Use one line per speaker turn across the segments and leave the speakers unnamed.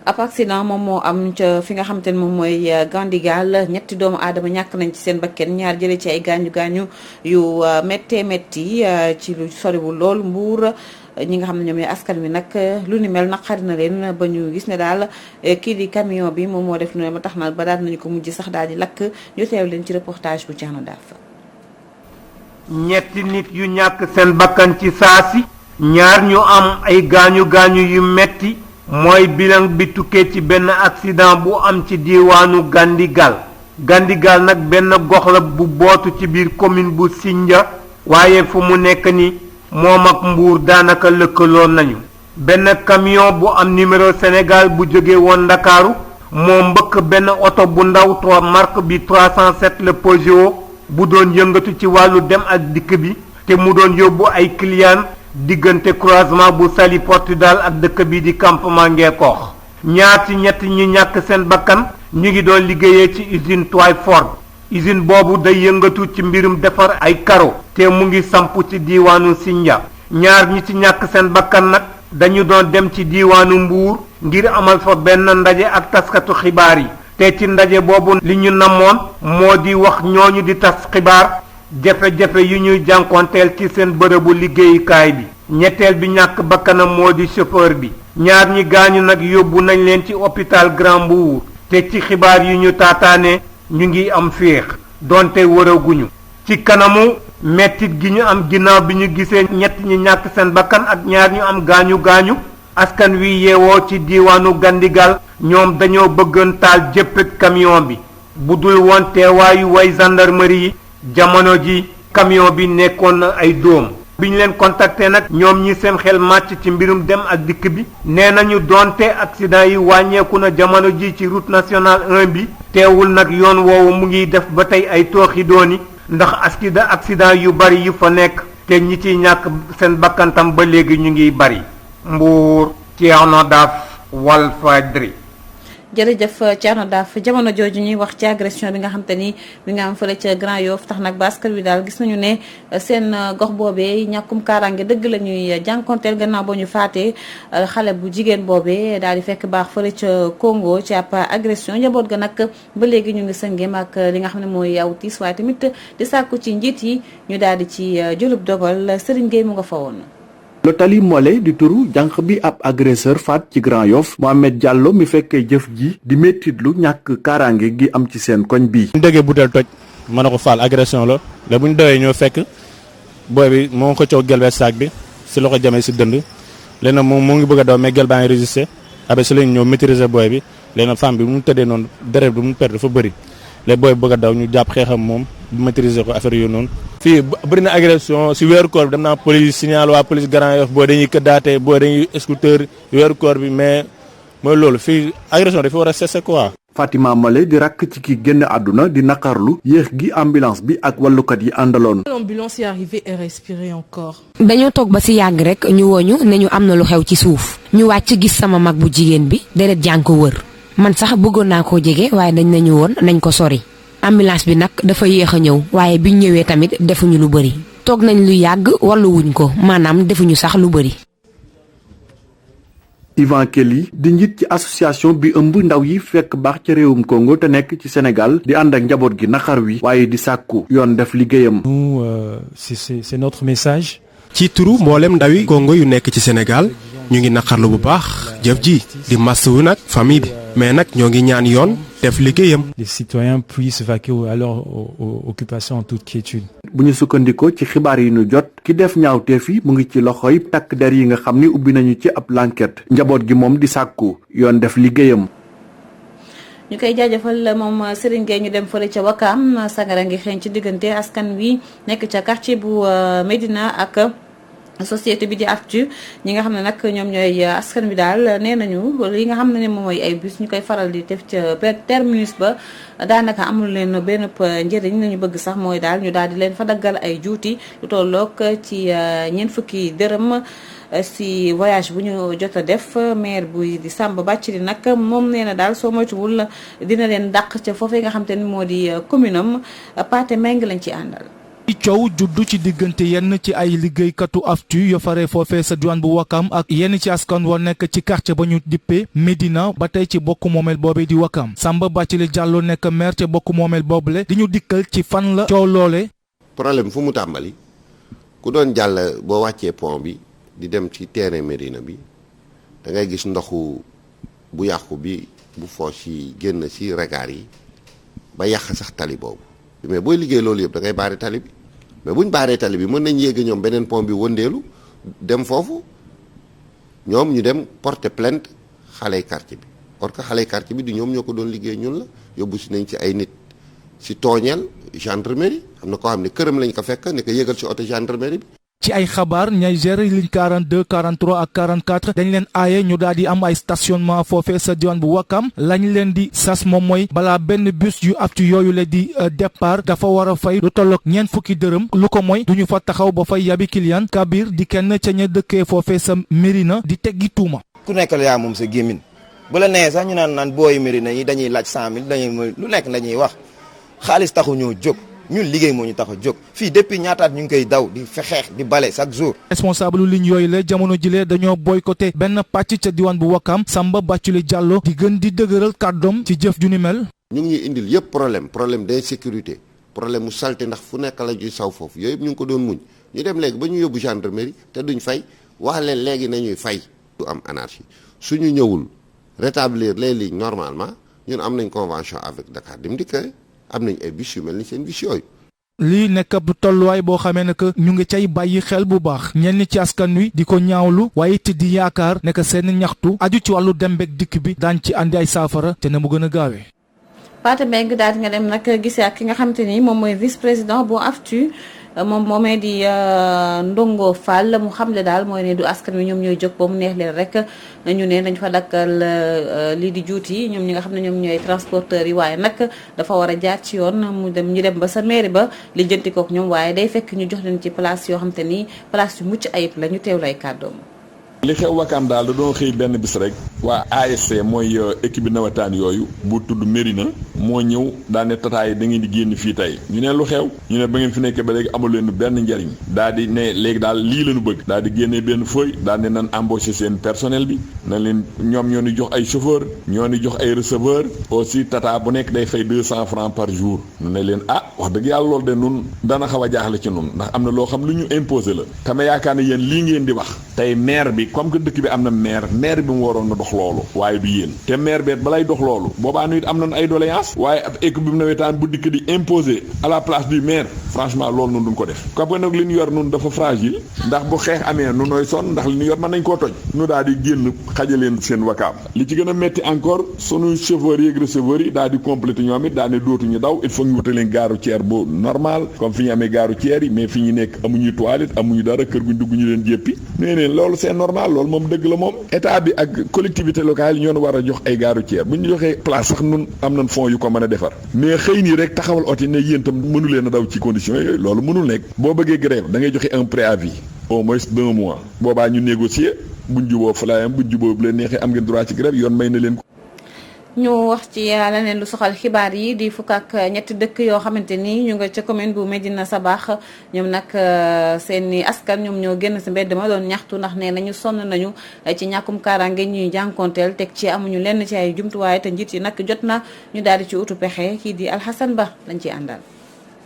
ab accident moom moo am ca fi nga xamante ne moom mooy Gandigal ñetti doomu aadama ñàkk nañ ci seen bakken ñaar jëlee ci ay gaañu yu méttee métti ci lu soriwul lool Mbuur ñi nga xam ne ñoom ñooy askan wi nag lu ni mel naqari na leen ba ñu gis ne daal kii di camion bi moom moo def lu ne ba tax na ba daal nañu ko mujj sax daal di lakk ñu teew leen ci reportage bu Thierno Daff.
ñetti nit yu ñàkk seen bakkan ci saasi ñaar ñu am ay gaañu yu metti mooy bilan bi tukkee ci benn accident bu am ci diiwaanu Gandigal nag benn gox la bu bootu ci biir commune bu Sindia waaye fu mu nekk ni moom ak Mbuur daanaka lëkkaloo nañu benn camion bu am numéro Sénégal bu jóge woon Ndakaaru moo mbëkk benn oto bu ndaw marque bi 307 le Peugeot bu doon yëngatu ci wàllu dem ak dikk bi te mu doon yóbbu ay client diggante croisement bu Saly Portudal ak dëkk bi di campement Ngeekoox ñaar ci ñett ñi ñàkk seen bakkan ñu ngi doon liggéeyee ci usine Twyford usine boobu day yëngatu ci mbirum defar ay karo te mu ngi samp ci diiwaanu Sindia ñaar ñi ci ñàkk seen bakkan nag dañu doon dem ci diiwaanu Mbuur ngir amal fa benn ndaje ak taskatu xibaar yi te ci ndaje boobu li ñu namoon moo di wax ñooñu di tas xibaar jafe-jafe yu ñuy jànkonteel ci seen bërëbu liggéeyukaay bi ñetteel bi ñàkk bakkanam moo di chauffeur bi ñaar ñi gaañu nag yóbbu nañ leen ci hôpital Grand Mbour te ci xibaar yu ñu taataane ñu ngi am féex donte wëraguñu ci kanamu mettit gi ñu am ginnaaw bi ñu gisee ñett ñi ñàkk seen bakkan ak ñaar ñu am gaañu askan wi yeewoo ci diiwaanu Gandigal ñoom dañoo bëggoon taal jëppët camion bi bu dul woon teewaayu way gendarmerie yi jamono ji camion bi nekkoon na ay dóom bi ñu leen contacté nag ñoom ñi seen xel màcc ci mbirum dem ak dikk bi nee nañu doonte accident yi wàññeeku na jamono ji ci route nationale 1 bi teewul nag yoon woowu mu ngi def ba tey ay tooxi dooni ndax accident yu bari yu fa nekk te ñi ciy ñàkk seen bakkantam ba léegi ñu ngi bari Mbuur Thierno Daff Walfadjri.
jërëjëf Thierno Daff jamono jooju ñuy wax ci agression bi nga xam te ni bi nga am fële ca Grand Yoff tax nag basket bi daal gis nañu ne seen gox boobee ñàkkum kaaraange dëgg la ñuy jànkonteel gannaaw boo ñu faatee xale bu jigéen boobee daal di fekk baax fële ca Congo ci ab agression njaboot ga nag ba léegi ñu ngi sëngeem ak li nga xam ne mooy aw tiis waaye tamit di sàkku ci njiit yi ñu daal di ci jëlub dogal Serigne Gueye mu nga fa woon.
Lotali Mole di turu jànq bi ab agresseur faat ci Grand Yoff Mohamed Diallo mi fekkee jëf ji di mettitlu ñàkk kaaraange gi am ci seen koñ bi.
bu ñu déggee butéel toj mën na ko faal agression la mais bu ñu dawee ñoo fekk booy bi moo ko coow gelbe saak bi si loxo jamee si dënd léegi nag moom moo ngi bëgg a daw mais gel baa ngi résisté après si lañ ñëw maîtriser booy bi léegi nag femme bi mu tëddee noonu deret bi mu perdre dafa bëri léegi booy bi bëgg a daw ñu jàpp xeexam moom maîtriser ko affaire yooyu noonu. fii bëri na agression si weeru koor bi dem naa police signal waa police Grand Yoff boo dañuy këddaate boo dañuy scooter weeru koor bi mais mooy loolu fii agression dafa war a cesser quoi.
Fatima Male di rakk ci ki génn àdduna di naqarlu yéex gi ambulance bi ak wallukat yi àndaloon.
L'ambulance est arrivée et respirait encore.
dañoo toog ba ci yàgg rek ñu woñu ne ñu am na lu xew ci suuf ñu wàcc gis sama mag bu jigéen bi deret jàng ko wër man sax bëggoon naa koo jege waaye dañ nañu woon nañ ko sori. ambulance bi nag dafa yéex a ñëw waaye biñ ñëwee tamit defuñu lu bëri toog nañ lu yàgg wallu wuñ ko maanaam defuñu sax lu bëri.
Ivan Kelly di njiit ci association bi ëmb ndaw yi fekk baax ca réewum Congo te nekk ci Sénégal di ànd ak njaboot gi naqar wi waaye di sàkku yoon def liggéeyam.
nous c'est notre message. ci turu mboolem ndawi Congo yu nekk ci Sénégal ñu ngi naqarlu bu baax jëf ji di masawu nag famille bi mais nag ñoo ngi ñaan yoon def liggéeyam.
les citoyens puissent vaquer à leur occupation en toute quiétude.
bu ñu sukkandikoo ci xibaar yi ñu jot ki def ñaawteef yi mu ngi ci loxoy takk der yi nga xam ni ubbi nañu ci ab l'enquête njaboot gi moom di sàkku yoon def liggéeyam.
ñu koy jaajëfal moom Serigne Gueye ñu dem fële ca Wakaam sangara ngi xeeñ ci diggante askan wi nekk ca quartier bu Médina ak société bi di Actu ñi nga xam ne nag ñoom ñooy askan wi daal nee nañu li nga xam ne moom mooy ay bus ñu koy faral di def ca terminus ba daanaka amul leen benn njëriñ la ñu bëgg sax mooy daal ñu daal di leen fa daggal ay juuti lu tolloog ci ñeent fukki dërëm si voyage bu ñu jot a def maire bu di Samba Bathily nag moom nee na daal soo moytuwul dina leen dàq ca foofee nga xam te ni moo di commune am Pathé Meng lañ ci àndal.
coow juddu ci diggante yenn ci ay liggéeykatu AFTU yo fare foofee sa diwaan bu Wakam ak yenn ci askan wa nekk ci quartier ba ñu dippee Médina ba tey ci bokk moomeel boobee di Wakam Samba Bathily Diallo nekk maire ca bokk moomeel boobule di ñu dikkal ci fan la coow loole.
problème fu mu tàmbali ku doon jàll boo wàccee pont bi di dem ci terrain Médina bi da ngay gis ndoxu bu yàqu bi bu foos yi génn ci regard yi ba yàq sax tali boobu mais booy liggéey loolu yëpp da ngay baare tali bi. mais bu ñu baaree tali bi mën nañ yéeg ñoom beneen pont bi wëndeelu dem foofu ñoom ñu dem porter plainte xale quartier bi parce que xale quartier bi du ñoom ñoo ko doon liggéey ñun la yóbbu si nañ ci ay nit si tooñeel gendarmerie am na koo xam ne këram lañ ko fekk ne ko yéegal si oto gendarmerie bi.
ci ay xabaar ñay gérer ligne 42 43 ak 44 dañ leen aaye ñu daal di am ay stationnement foofee sa diwaan bu Wakam lañ leen di sas moom mooy balaa benn bus yu AFTU yooyu la di départ dafa war a fay lu tolloog ñeent fukki dërëm lu ko mooy duñu fa taxaw ba fay yabi client Kabir di kenn ca ña dëkkee foofee sa Mérina di teggi tuuma.
ku nekk la yaa moom sa gémmin bu la nee sax ñu naan booyu Mérina yi dañuy laaj 100 000 dañuy lu nekk lañuy wax xaalis taxu ñoo jóg. ñun liggéey moo ñu tax a jóg fii depuis ñaataat ñu ngi koy daw di fexeex di bale chaque jour.
responsable ligne yooyu la jamono jile dañoo boycotté benn pàcc ca diwaan bu Wakam Samba Bathily Diallo di gën di dëgëral kàddoom ci jëf ju ni mel.
ñu ngi ñuy indil yëpp problème d'insécurité problème mu salté ndax fu nekk la ñuy saw foofu yooyu yëpp ñu ngi ko doon muñ ñu dem léegi ba ñu yóbbu gendarmerie te duñ fay wax leen léegi nañuy fay. du am anarchie suñu ñëwul rétablir les lignes normalement ñun am nañ convention avec Dakar Dem Dikk am nañ ay bus yu mel ni seen bus yooyu.
lii nekk ab tolluwaay boo xamee ne que ñu ngi cay bàyyi xel bu baax ñenn ci askan wi di ko ñaawlu waaye it di yaakaar ne que seen ñaxtu aju ci wàllu dem beeg dikk bi daañ ci andi ay saafara te ne mu gën a gaawee.
Pathé Mbengue daal di nga dem nag gisee ak ki nga xamante ni moom mooy vice président bu AFTU moom moomee di Ndongo Fall mu xamle daal mooy ne du askan wi ñoom ñooy jóg ba mu neex leen rek ñu ne dañ fa dakkal lii di juuti ñoom ñi nga xam ne ñoom ñooy transporteurs yi waaye nag dafa war a jaar ci yoon mu dem ñu dem ba sa mairie ba li jënti kook ñoom waaye day fekk ñu jox leen ci place yoo xam te ni place yu mucc ayib la ñu teewlu ay kàddoom.
li xew Wakam daal da doon xëy benn bis rek waa ASC mooy équipe bi nawetaan yooyu bu tudd Mérina moo ñëw daal ne tata yi da ngeen di génn fii tey ñu ne lu xew ñu ne ba ngeen fi nekkee ba léegi amul leen benn njariñ daal di ne léegi daal lii lañu bëgg daal di génnee benn feuille daal ne nan embauché seen personnel bi na leen ñoom ñoo ni jox ay chauffeur ñoo ni jox ay receveur aussi tata bu nekk day fay 200 francs par jour nu ne leen wax dëgg yàlla loolu de nun dana xaw a jaaxle ci nun ndax am na loo xam lu ñu imposé la tama yaakaar ne yéen lii ngeen di wax tey maire bi comme que dëkk bi am na maire bi mu waroon na dox loolu waaye du yéen te maire beet balay dox loolu boobaa nu it am nañ ay doléance waaye ab équipe bi mu nawetaan bu dikk di imposer à la place du maire franchement loolu nun duñ ko def comme que nag li ñu yor nun dafa fragile ndax bu xeex amee nu nooy sonn ndax li ñu yor mën nañ koo toj nu daal di génn xajaleen seen Wakaam li ci gën a metti encore sunu chauffeurs yi ak receveurs yi daal di complété ñoom it daal ne dootuñu daw il faut ñu wutaleen gaaru ceer bu normal comme fi ñu amee gaaru ceer yi mais fi ñu nekk amuñu toilette amuñu dara kër guñ dugg ñu leen jéppi nee neen loolu c'est normal loolu moom dëgg la moom état bi ak collectivité locale yi ñoo war a jox ay gaaru ceer bu ñu joxee place sax nun am nañ fonds yu ko mën a defar mais xëy nii rek taxawal oti ne yéen tam mënu leen a daw ci conditions yooyu loolu mënul nekk boo bëggee grève da ngay joxe un préavis au moins d'1 mois boobaa ñu négocier buñ juboo falaayam buñ juboo bu leen neexee am ngeen droit ci grève yoon may na leen ko.
ñu wax ci leneen lu soxal xibaar yi di fukk ak ñetti dëkk yoo xamante ni ñu nga ca commune bu Médina Sabakh ñoom nag seeni askan ñoom ñoo génn si mbedd ma doon ñaxtu ndax nee nañu sonn nañu ci ñàkkum kaaraange ñuy jànkonteel teg ci amuñu lenn ci ay jumtuwaay te njiit yi nag jot na ñu daal di ci utu pexe kii di Alxasan Ba lañ ciy àndal.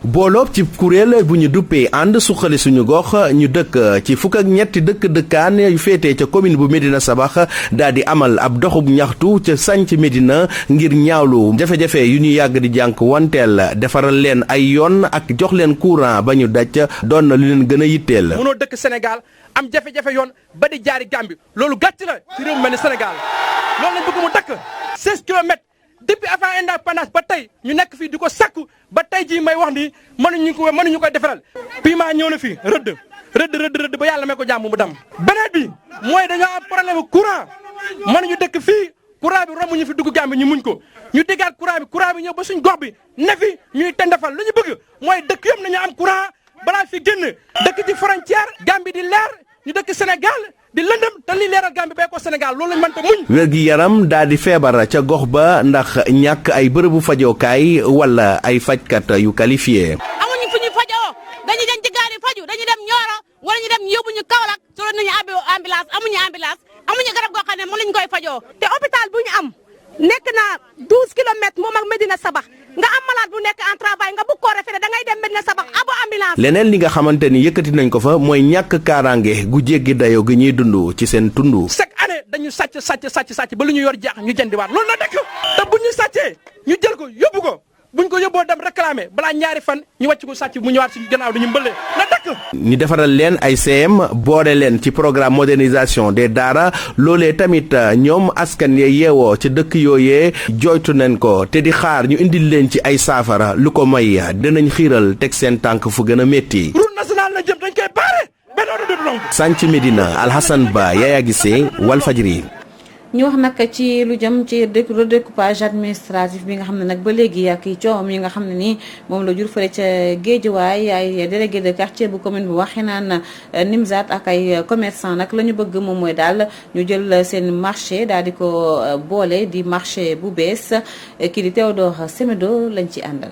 booloob ci kuréel bu ñu duppee ànd suqali suñu gox ñu dëkk ci fukk ak ñetti dëkkaan yu féetee ca commune bu Médina Sabakh daal di amal ab doxub ñaxtu ca sanc Médina ngir ñaawlu jafe-jafe yu ñu yàgg di jànk wanteel defaral leen ay yoon ak jox leen courant ba ñu daj doon na lu leen gën a yitteel.
mënoo dëkk Sénégal am jafe-jafe yoon ba di jaari Gambie loolu gàcc la ci réew mu mel ni Sénégal loolu lañ bëgg mu dëkk 16 kilomètres depuis avant indépendance ba tey ñu nekk fii di ko sakku ba tey jii may wax ni mënuñu koy defaral piment ñëw na fii rëdd ba yàlla may ko jàmm mu dem. beneen bi mooy dañoo am problème courant mënuñu dëkk fii courant bi romb ñu fi dugg Gambie ñu muñ ko ñu déggaat courant bi ñëw ba suñ gox bi ne fi ñuy tendefal lu ñu bëgg mooy dëkk yëpp nañu am courant balaa fi génn dëkk ci frontière Gambie di leer ñu dëkk Sénégal di lëndëm te li leeral Gambie bee ko Sénégal loolu lañ mënta muñ.
wér gi yaram daal di feebar ca gox ba ndax ñàkk ay bërëbu fajookaay wala ay fajkat yu qualifié.
amuñu fu ñu fajoo dañuy dem ci gaal yi faju dañuy dem Nioro wala ñu dem yóbbu ñu Kaolack solo nañu ambulance amuñu garab goo xam ne moom lañ koy fajoo te hôpital bu ñu am nekk na 12 kilomètres moom ak Medina Sabax nga am malade bu nekk en travail nga bëgg koo référé da ngay dem Medina Sabax abo ambulance.
leneen li nga xamante ni yëkkati nañ ko fa mooy ñàkk kaaraange gu jéggi dayo gi ñuy dund ci seen tund.
chaque année dañu sàcc ba lu ñu yor jaax ñu jëndiwaat loolu la dëkk te bu ñu sàccee ñu jël ko yóbbu ko buñ ko yóbboo dem réclamer balaa ñaari fan ñu wàcc ko sàcc mu ñëwaat suñu gannaaw dañu mbëllee na dëkk.
ñu defaral leen ay CM boole leen ci programme modernisation des daara loolee tamit ñoom askan ya yeewoo ci dëkk yooyee jooytu nañ ko te di xaar ñu indil leen ci ay saafara lu ko may dinañ xiiral teg seen tànk fu gën a métti.
route nationale la jëm dañ koy baare benn oto du long.
Sanc Medina Alhassane Ba Yaya Gissé Walfadjri.
ñu wax nag ci lu jëm ci redécoupage administratif bi nga xam ne nag ba léegi ak i coowam yi nga xam ne nii moom la jur fële ca Guédiawaye ay délégué de quartier bu commune bu Wakhinane Nimzatt ak ay commerçant nag la ñu bëgg moom mooy daal ñu jël seen marché daal di ko boole di marché bu bees kii di Théodore Semedo lañ ci àndal.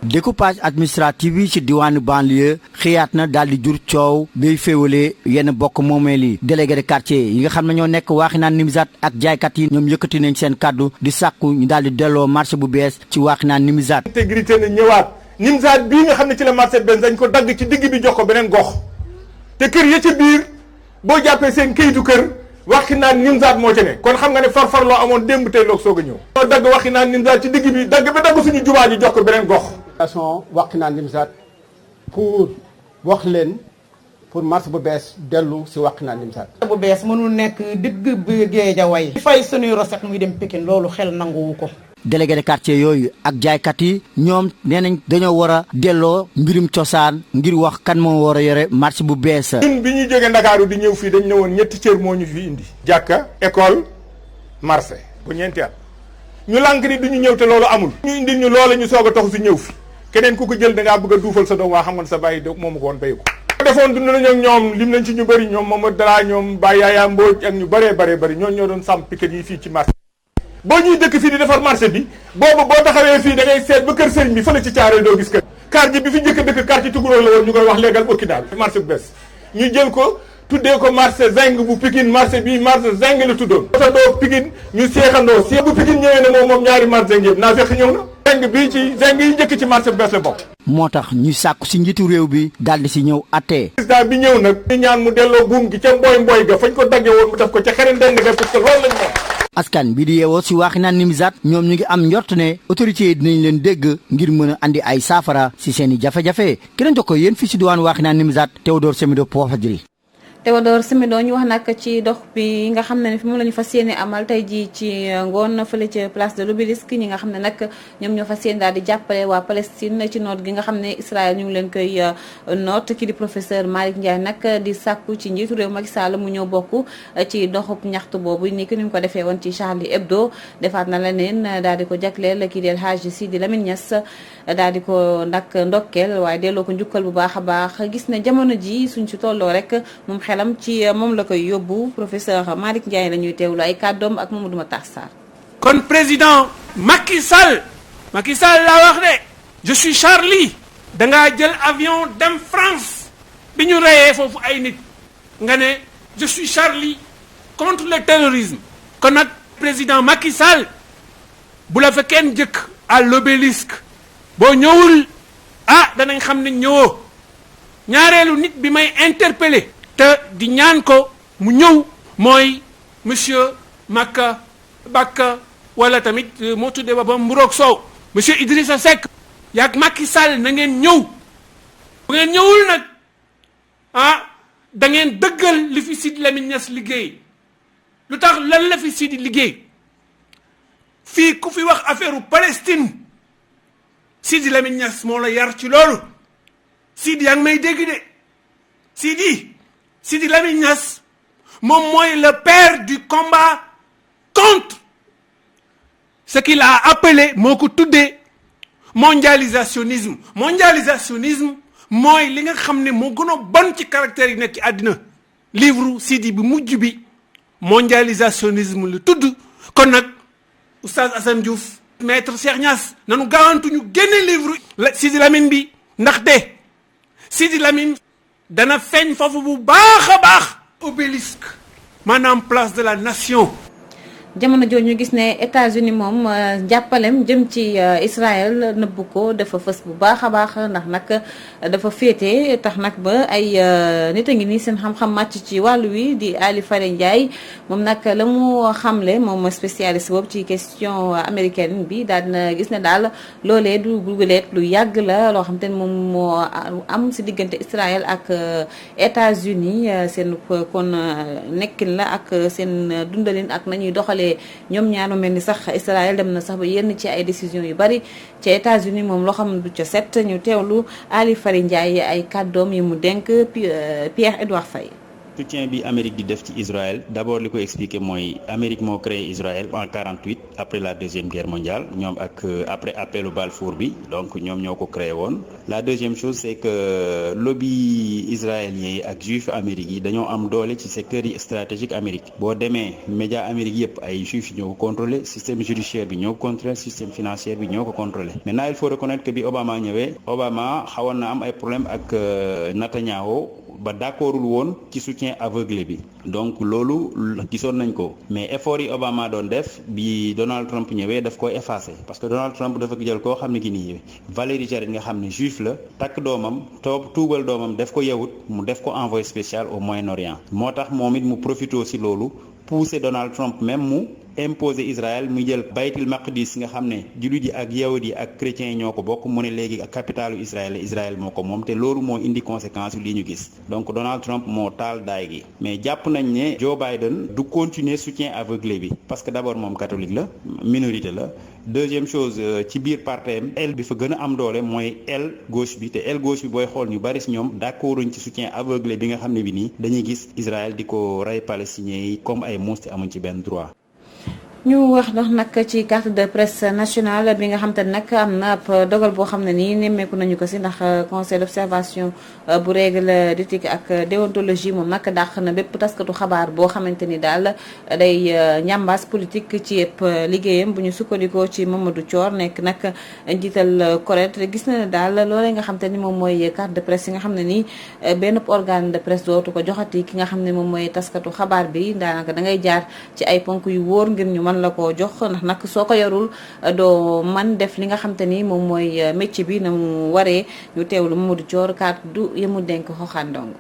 découpage administratif yi ci diwaanu banlieue xëyaat na daal di jur coow bay féewale yenn bokk moomeel yi délégué de quartier yi nga xam ne ñoo nekk Wakhinane Nimzatt ak jaaykat yi ñoom yëkkati nañ seen kàddu di sàkku ñu daal di delloo marché bu bees ci Wakhinane Nimzatt.
intégrité na ñëwaat Nimzatt bii nga xam ne ci la marché bees dañ ko dagg ci digg bi jox ko beneen gox te kër ya ca biir boo jàppee seen këyitu kër Wakhinane Nimzatt moo ca ne kon xam nga ne farfar loo amoon démb tey loog soog a ñëw. moo dagg Wakhinane Nimzatt ci digg bi dagg suñu jubaa ji jox ko beneen gox.
Wakhinane Nimzatt pour wax leen pour marché bu bees dellu si Wakhinane Nimzatt.
bu bees mënul nekk digg bi Guédiawaye fay suñuy recette muy dem Pikine loolu xel nanguwu ko.
délégué de quartier yooyu ak jaaykat yi ñoom nee nañ dañoo war a delloo mbirum cosaan ngir wax kan moo war a yore marché bu bees.
ñun bi ñuy jógee Ndakaaru di ñëw fii dañ ne woon ñetti cër moo ñu fi indi. jàkka école marché bu ñeenti at ñu lànk ni du ñu ñëw te loolu amul. ñu indil ñu loola ñu soog a taxu si ñëw fi. keneen ku ko jël da ngaa bëgg a duufal sa doom waa xam nga sa bàyyi moomu ko woon béy ko. defoon dund nañu ak ñoom lim nañ ci ñu bëri ñoom Mamadou Dara ñoom Baye Yaya Mbodj ak ñu bëree bëri ñoo doon sàmm piquet yi fii ci marché boo ñuy dëkk fii di defar marché bi boobu boo taxawee fii da ngay seet ba kër sëriñ bi fële ci caare doo gis kër quartier bi fi njëkk a dëkk quartier Tukulóor la woon ñu koy wax léegal bokki daal marché bu bees ñu jël ko tuddee ko marché Zeng bu Pikine marché bii marché Zeng la tuddoon doo Pikine ñu seexandoo see bu Pikine ñëwee ne moom ñaari marché Zeng yëpp naa fekk ñëw na Zeng bii ci Zeng yi njëkk ci marché bu bees la bokk.
moo tax ñu sàkku si njiitu réew bi daal di si ñëw attee.
président bi ñëw nag ñu ñaan mu delloo buum gi ca mbooy ga fañ ko daggee woon mu def ko ca xeneen dend ga parce que loolu lañ moom.
askan bi di yeewoo si Wakhinane Nimzatt ñoom ñu ngi am njort ne autorités yi dinañ leen dégg ngir mën a andi ay saafara si seen i jafe-jafe ki leen jox ko yéen fii si diwaan Wakhinane Nimzatt Théodore Semedo Walfadjri.
Théodore Semedo ñu wax nag ci dox bi nga xam ne fi moom la ñu fas yéene amal tey jii ci ngoon fële ca place de l'Obélisque ñi nga xam ne nag ñoom ñoo fas yéene daal di jàppale waa Palestine ci noot gi nga xam ne Israël ñu ngi leen koy noot ki di professeur Malick Ndiaye nag di sàkku ci njiitu réew Macky Sall mu ñëw bokk ci doxub ñaxtu boobu ni ki ñu ko defee woon ci Charlie Hebdo defaat na leneen daal di ko jagleel kii di El Hadji Sidi Lamine Niass daal di ko nag ndokkeel waaye delloo ko njukkal bu baax a baax gis ne jamono ji suñ si tolloo rek moom xelam ci moom la koy yóbbu professeur Malick Ndiaye la ñuy teewlu ay kàddoom ak Mamadou Matar Sarr.
kon président Macky Sall laa wax de je suis Charlie da ngaa jël avion dem France bi ñu reyee foofu ay nit nga ne je suis Charlie contre le terrorisme kon nag président Macky Sall bu la fa kenn jëkk à l'Obélisque boo ñëwul danañ xam ne ñëwoo ñaareelu nit bi may interpeller te di ñaan ko mu ñëw mooy monsieur Makka Bakka wala tamit moo tuddee ba Mburoog Sow monsieur Idrissa Seck yaag Macky Sall na ngeen ñëw bu ngeen ñëwul nag da ngeen dëggal li fi Sidi Lamine Niass liggéey lu tax lan la fi Sidi liggéey fii ku fi wax affaire Palestine Sidi Lamine Niass moo la yar ci loolu Sidi yaa ngi may dégg de Sidi Lamine Niass moom mooy le père du combat contre ce qu'il a appelé moo ko tuddee mondialisationnisme mooy li nga xam ne moo gën a bon ci caractère yi nekk ci àddina livre Sidi bi mujj bi mondialisationnisme lu tudd kon nag oustaz Assane Diouf maître Cheikh Niass nanu gaawantu ñu génne livre la Sidi Lamine bi ndaxte Sidi Lamine dana feeñ foofu bu baax a baax obélisque maanaam place de la nation.
jamono jooju ñu gis ne États-Unis moom jàppalem jëm ci Israël nëbbu ko dafa fës bu baax a baax ndax nag dafa féete tax nag ba ay nit a ngi nii seen xam-xam màcc ci wàllu wi di Ali Fare Ndiaye moom nag la mu xamle moom spécialiste boobu ci question américaine bi daal dina gis ne daal loolee du buguleet lu yàgg la loo xam te ne moom moo am si diggante Israël ak États-Unis seen kon nekkin la ak seen dundalin ak nañuy doxalee ñoom ñaar mel ni sax Israël dem na sax ba yenn ci ay décisions yu bari ci États-Unis moom loo xam ne du ca set ñu teewlu Ali Fari Ndiaye ay kàddoom yi mu dénk Pierre-Edouard Faye.
soutien bi Amérique di def ci Israël d'abord li ko expliquer mooy Amérique moo créé Israël en 48 après la deuxième guerre mondiale ñoom ak après appelu Balfour bi donc ñoom ñoo ko créé woon. La deuxième chose c'est que lobby israélien yi ak juif Amérique yi dañoo am doole ci secteur yi stratégique Amérique boo demee média Amérique yëpp ay juif ñoo ko contrôlé système judiciaire bi ñoo ko contrôlé système financier bi ñoo ko contrôlé maintenant il faut reconnaître que bi Obama ñëwee Obama xawoon na am ay problème ak Netanyahu ba d'accordul woon ci soutien aveuglé bi donc loolu gisoon nañ ko mais effort yi Obama doon def bi Donald Trump ñëwee daf koy effacé parce que Donald Trump dafa jël koo xam ne ki nii Valéry Jarret nga xam ne juif la takk doomam tuubal doomam def ko yawut mu def ko envoyé spécial au Moyen-Orient moo tax moom it mu profité ci loolu pousser Donald Trump même mu imposer Israël mu jël baytil maqdis nga xam ne jullit yi ak yawut yi ak chrétiens yi ñoo ko bokk mu ne léegi capitalu Israël moo ko moom te loolu moo indi conséquence li ñu gis donc Donald Trump moo taal daay gi mais jàpp nañ ne Joe Biden du continuer soutien aveuglé bi parce que d'abord moom catholique la minorité la deuxième chose ci biir partem aile bi fa gën a am doole mooy aile gauche bi te aile gauche bi booy xool ñu bari si ñoom d'accorduñ ci soutien aveuglé bi nga xam ne bi nii dañuy gis Israël di ko rey palestiniens yi comme ay monstres amuñ ci benn droit.
ñu wax ndax nag ci carte de presse nationale bi nga xam te ne nag am na ab dogal boo xam ne nii nemmeeku nañu ko si ndax conseil d'observation bu règle d'éthique ak déontologie moom nag dàq na bépp taskatu xabaar boo xamante ni daal day ñambaas politique ci yëpp liggéeyam bu ñu sukkandikoo ci Mamadou Thior nekk nag njiital CORED gis na ne daal loolee nga xam te ni moom mooy carte de presse yi nga xam ne nii benn organe de presse dootu ko joxati ki nga xam ne moom mooy taskatu xabaar bi daanaka da ngay jaar ci ay ponk yu wóor ngir ñu mën la ko jox ndax nag soo ko yorul doo man def li nga xam te ni moom mooy métier bi na mu waree ñu teewlu Mamadou Thior kàddu yemu denk xoxaan dong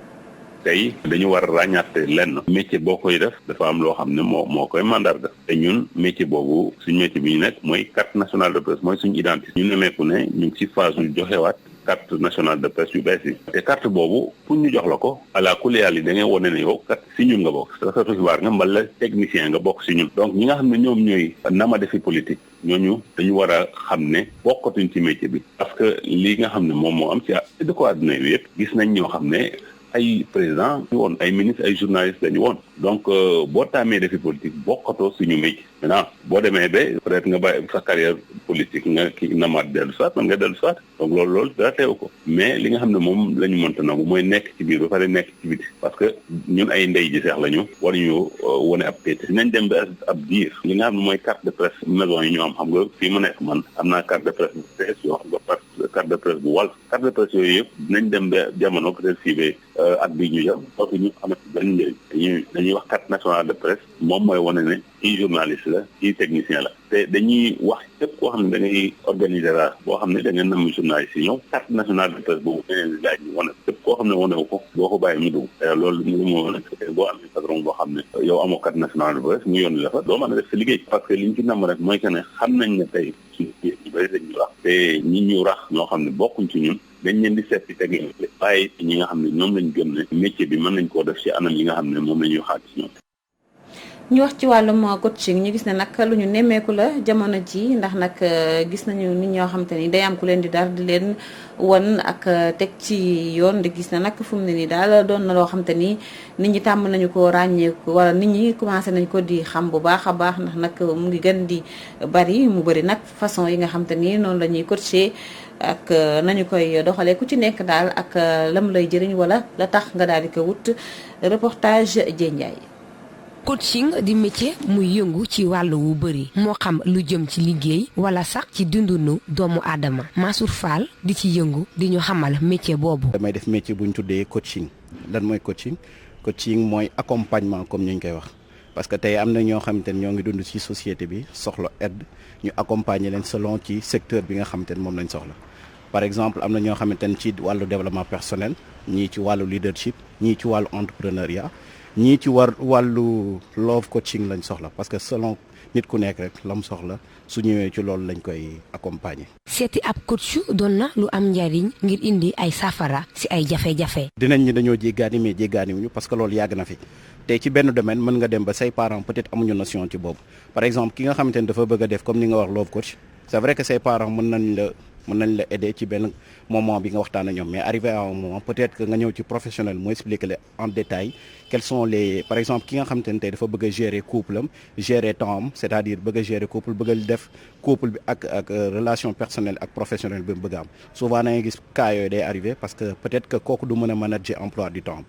tey dañu war a ràññaate lenn métier boo koy def dafa am loo xam ne moo koy mandarga te ñun métier boobu suñu métier bi ñu nekk mooy carte nationale de presse mooy suñu identité ñu nemeeku ne ñu ngi ci phase yu joxewaat carte nationale de presse yu bees yi te carte boobu pour ñu jox la ko ala kulli yàlla da ngay wane ne yow kat si ñun nga bokk taskatu xibaar nga mbala technicien nga bokk si ñun donc ñi nga xam ne ñoom ñooy nama defi politique ñooñu dañu war a xam ne bokkatuñ ci métier bi parce que li nga xam ne moom moo am ci de ko àdduna bi yëpp gis nañ ñoo xam ne ay président ñu woon ay ministre ay journaliste lañu woon donc boo tàmmee defi politique bokkatoo suñu métier maintenant boo demee ba peut-être nga bàyyi sa carrière politique nga kii namaat dellu soit man nga dellu soit donc loolu dara teew ko mais li nga xam ne moom la ñu mënta nangu mooy nekk ci biir ba pare nekk ci biti parce que ñun ay ndey ji seex lañu war ñu wane ab téete nañ dem ba ab diir li nga xam ne mooy carte de presse maison yi ñu am xam nga fii mu nekk man am naa carte de presse bu tees yoo xam nga carte de presse bu wàll carte de presse yooyu yëpp dinañ dem ba jamono peut-être fii ba at bii ñu jëm parce que ñu amati benn njëriñ dañuy wax carte nationale de presse moom mooy wane ne kii journaliste la kii technicien la te dañuy wax képp koo xam ne da ngay organiser la boo xam ne da ngeen nam journaliste yi ñëw carte nationale de presse boobu beneen laaj ñu wane képp koo xam ne wane ko boo ko bàyyi mu dugg loolu mu moo nekk boo amee patron boo xam ne yow amoo carte nationale de presse mu yónni la fa doo mën a def sa liggéey parce que li ñu ci namm rek mooy que ne xam nañ ne tey suñu ñu bëri dañuy wax te ñi ñu rax ñoo xam ne bokkuñ ci ñun dañ leen di seet si tegee waaye ñi nga xam ne ñoom lañ gëm ne métier bi mën nañ koo def ci anam yi nga xam ne moom la ñuy xaar ci ñoom.
ñu wax ci wàllum coaching ñu gis ne nag lu ñu nemmeeku la jamono ji ndax nag gis nañu nit ñoo xam te ni day am ku leen di dar di leen won ak teg ci yoon di gis ne nag fu mu ne nii daal doon na loo xam te ni nit ñi tàmm nañu ko ràññeeku wala nit ñi commencé nañ ko di xam bu baax a baax ndax nag mu ngi gën di bari mu bari nag façon yi nga xam te ni noonu la ñuy coacher ak nañu koy doxalee ku ci nekk daal ak lam lay jëriñ wala la tax nga daal di ko wut reportage Dieng Ndiaye.
coaching di métier muy yëngu ci wàllu wu bëri moo xam lu jëm ci liggéey wala sax ci dundunu doomu aadama Mansour Fall di ci yëngu di ñu xamal métier boobu.
damay def métier bu ñu tuddee coaching lan mooy coaching mooy accompagnement comme ñu koy wax parce que tey am na ñoo xamante ne ñoo ngi dund ci société bi soxla aide ñu accompagner leen selon ci secteur bi nga xamante ne moom lañ soxla par exemple am na ñoo xamante ne ci wàllu développement personnel ñii ci wàllu leadership ñii ci wàllu entrepreneuriat ñii ci wàllu love coaching lañ soxla parce que selon nit ku nekk rek la mu soxla su ñëwee ci loolu lañ koy accompagner.
seeti ab coach doon na lu am njariñ ngir indi ay saafara ci ay jafe-jafe.
dinañ ñi dañoo jéggaani mais jéggaani wuñu parce que loolu yàgg na fi te ci benn domaine mën nga dem ba say parents peut-être amuñu notion ci boobu par exemple ki nga xamante ne dafa bëgg a def comme ni nga wax love coach c'est vrai que say parents mën nañ la aider ci benn moment bi nga waxtaan ak ñoom mais arrivé à un moment peut-être que nga ñëw ci professionnel mu expliquer la en détail quels sont les par exemple ki nga xamante ne tey dafa bëgg a gérer couple am gérer temps am c'est-à-dire bëgg a gérer couple bëgg a def couple bi ak relation personnelle ak professionnelle bi mu bëgg a am souvent da ngay gis cas yooyu day arrivé parce que peut-être que kooku du mën a manager emploi du temps.